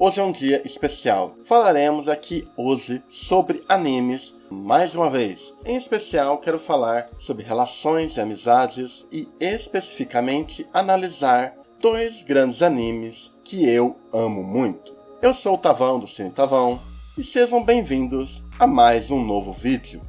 hoje é um dia especial. Falaremos aqui hoje sobre animes mais uma vez. Em especial, quero falar sobre relações e amizades e especificamente analisar 2 grandes animes que eu amo muito. Eu sou o Tavão do Cine Tavão e sejam bem-vindos a mais um novo vídeo.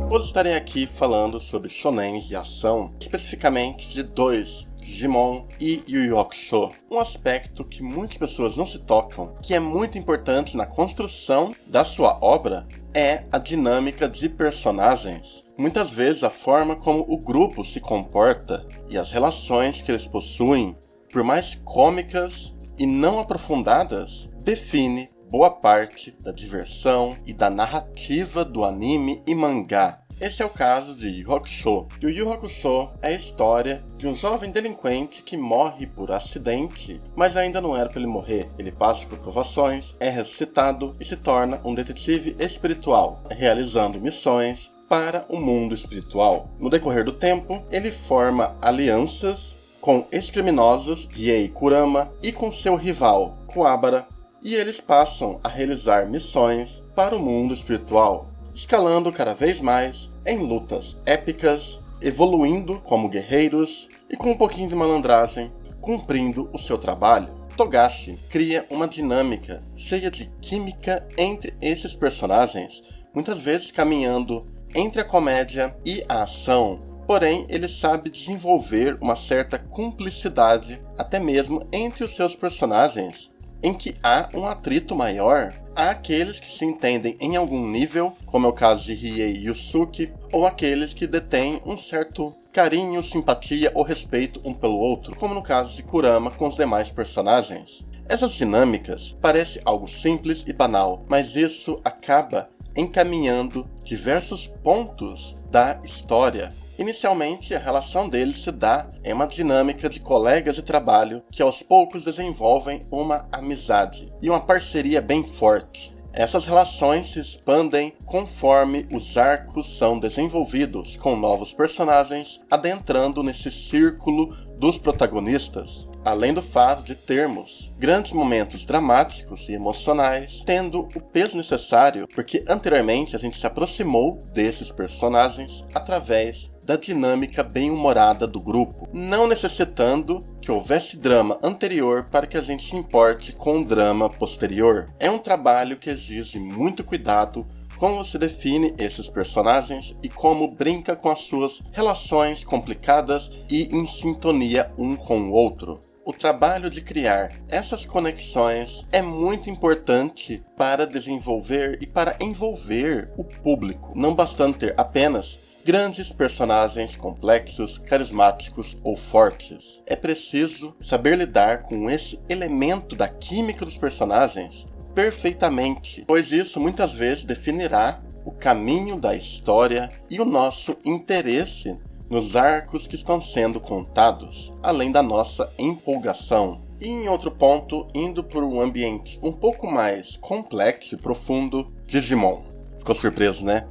Hoje estarei aqui falando sobre shonens de ação, especificamente de 2, Digimon e Yu Yu Hakusho. Um aspecto que muitas pessoas não se tocam, que é muito importante na construção da sua obra, é a dinâmica de personagens. Muitas vezes a forma como o grupo se comporta e as relações que eles possuem, por mais cômicas e não aprofundadas, define boa parte da diversão e da narrativa do anime e mangá. Esse é o caso de Yu Yu Hakusho. Yu Yu Hakusho é a história de um jovem delinquente que morre por acidente, mas ainda não era para ele morrer. Ele passa por provações, é ressuscitado e se torna um detetive espiritual, realizando missões para o mundo espiritual. No decorrer do tempo, ele forma alianças com ex-criminosos Riei Kurama e com seu rival, Kuwabara, e eles passam a realizar missões para o mundo espiritual, escalando cada vez mais em lutas épicas, evoluindo como guerreiros e com um pouquinho de malandragem, cumprindo o seu trabalho. Togashi cria uma dinâmica cheia de química entre esses personagens, muitas vezes caminhando entre a comédia e a ação, porém ele sabe desenvolver uma certa cumplicidade até mesmo entre os seus personagens, em que há um atrito maior. Há aqueles que se entendem em algum nível, como é o caso de Riei e Yusuke, ou aqueles que detêm um certo carinho, simpatia ou respeito um pelo outro, como no caso de Kurama com os demais personagens. Essas dinâmicas parecem algo simples e banal, mas isso acaba encaminhando diversos pontos da história. Inicialmente, a relação deles se dá em uma dinâmica de colegas de trabalho que aos poucos desenvolvem uma amizade e uma parceria bem forte. Essas relações se expandem conforme os arcos são desenvolvidos, com novos personagens adentrando nesse círculo dos protagonistas, além do fato de termos grandes momentos dramáticos e emocionais, tendo o peso necessário, porque anteriormente a gente se aproximou desses personagens através da dinâmica bem-humorada do grupo, não necessitando que houvesse drama anterior para que a gente se importe com o drama posterior. É um trabalho que exige muito cuidado como você define esses personagens e como brinca com as suas relações complicadas e em sintonia um com o outro. O trabalho de criar essas conexões é muito importante para desenvolver e para envolver o público, não bastando ter apenas grandes personagens complexos, carismáticos ou fortes. É preciso saber lidar com esse elemento da química dos personagens perfeitamente, pois isso muitas vezes definirá o caminho da história e o nosso interesse nos arcos que estão sendo contados, além da nossa empolgação. E em outro ponto, indo por um ambiente um pouco mais complexo e profundo, Digimon. Ficou surpreso, né?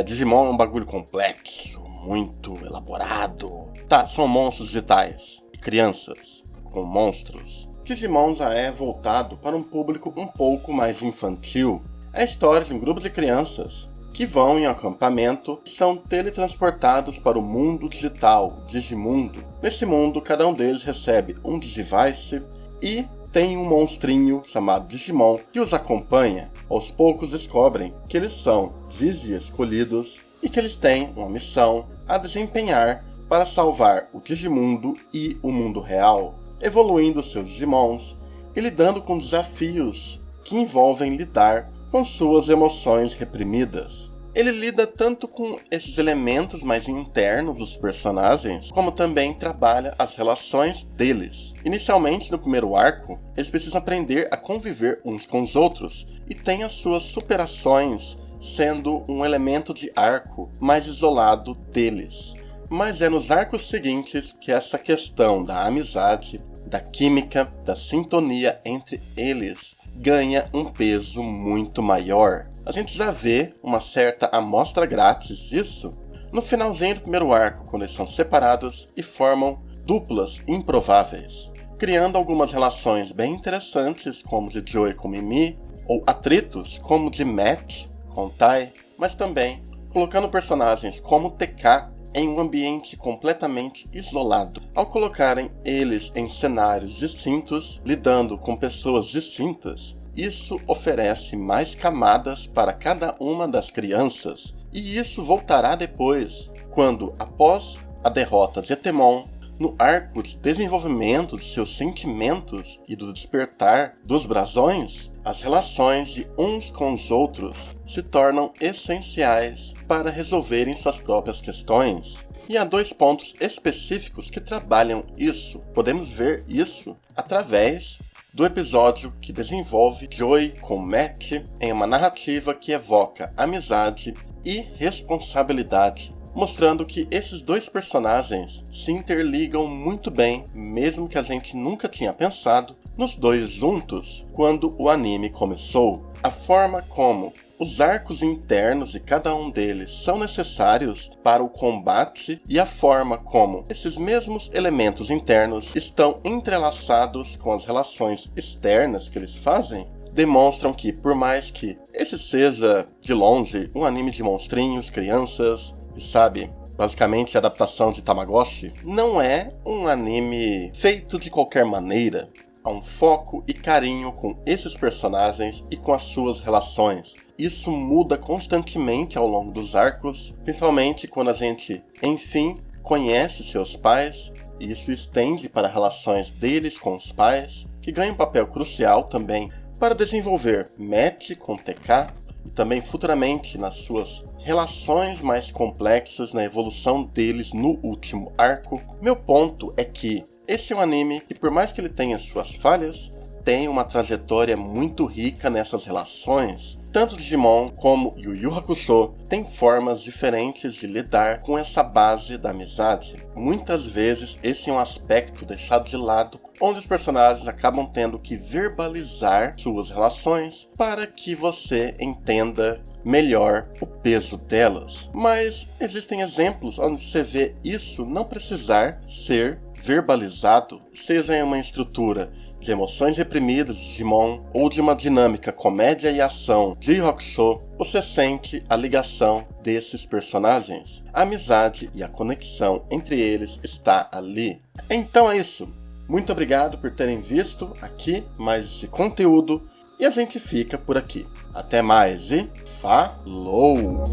Digimon é um bagulho complexo, muito elaborado. Tá, são monstros digitais, crianças com monstros. Digimon já é voltado para um público um pouco mais infantil. É a história de um grupo de crianças que vão em um acampamento e são teletransportados para o mundo digital, Digimundo. Nesse mundo, cada um deles recebe um Digivice e tem um monstrinho chamado Digimon que os acompanha. Aos poucos descobrem que eles são Digi escolhidos e que eles têm uma missão a desempenhar para salvar o Digimundo e o mundo real, evoluindo seus Digimons e lidando com desafios que envolvem lidar com suas emoções reprimidas. Ele lida tanto com esses elementos mais internos dos personagens, como também trabalha as relações deles. Inicialmente, no primeiro arco, eles precisam aprender a conviver uns com os outros e têm as suas superações sendo um elemento de arco mais isolado deles. Mas é nos arcos seguintes que essa questão da amizade, da química, da sintonia entre eles ganha um peso muito maior. A gente já vê uma certa amostra grátis disso no finalzinho do primeiro arco, quando eles são separados e formam duplas improváveis, criando algumas relações bem interessantes, como de Joey com Mimi, ou atritos, como de Matt com Tai, mas também colocando personagens como TK em um ambiente completamente isolado. Ao colocarem eles em cenários distintos, lidando com pessoas distintas, isso oferece mais camadas para cada uma das crianças, e isso voltará depois, quando, após a derrota de Etemon, no arco de desenvolvimento de seus sentimentos e do despertar dos brasões, as relações de uns com os outros se tornam essenciais para resolverem suas próprias questões. E há 2 pontos específicos que trabalham isso. Podemos ver isso através do episódio que desenvolve Joey com Matt em uma narrativa que evoca amizade e responsabilidade, mostrando que esses 2 personagens se interligam muito bem, mesmo que a gente nunca tinha pensado nos 2 juntos quando o anime começou. A forma como os arcos internos de cada um deles são necessários para o combate e a forma como esses mesmos elementos internos estão entrelaçados com as relações externas que eles fazem, demonstram que, por mais que esse seja, de longe, um anime de monstrinhos, crianças, sabe, basicamente a adaptação de Tamagotchi, não é um anime feito de qualquer maneira. Há um foco e carinho com esses personagens e com as suas relações. Isso muda constantemente ao longo dos arcos, principalmente quando a gente, enfim, conhece seus pais, e isso estende para relações deles com os pais, que ganham um papel crucial também para desenvolver Matt com TK, e também futuramente nas suas relações mais complexas na evolução deles no último arco. Meu ponto é que esse é um anime que, por mais que ele tenha suas falhas, tem uma trajetória muito rica nessas relações. Tanto Digimon como Yu Yu Hakusho têm formas diferentes de lidar com essa base da amizade. Muitas vezes esse é um aspecto deixado de lado, onde os personagens acabam tendo que verbalizar suas relações para que você entenda melhor o peso delas. Mas existem exemplos onde você vê isso não precisar ser verbalizado, seja em uma estrutura de emoções reprimidas de Digimon ou de uma dinâmica comédia e ação de Yu Yu Hakusho, você sente a ligação desses personagens. A amizade e a conexão entre eles está ali. Então é isso. Muito obrigado por terem visto aqui mais esse conteúdo e a gente fica por aqui. Até mais e falou!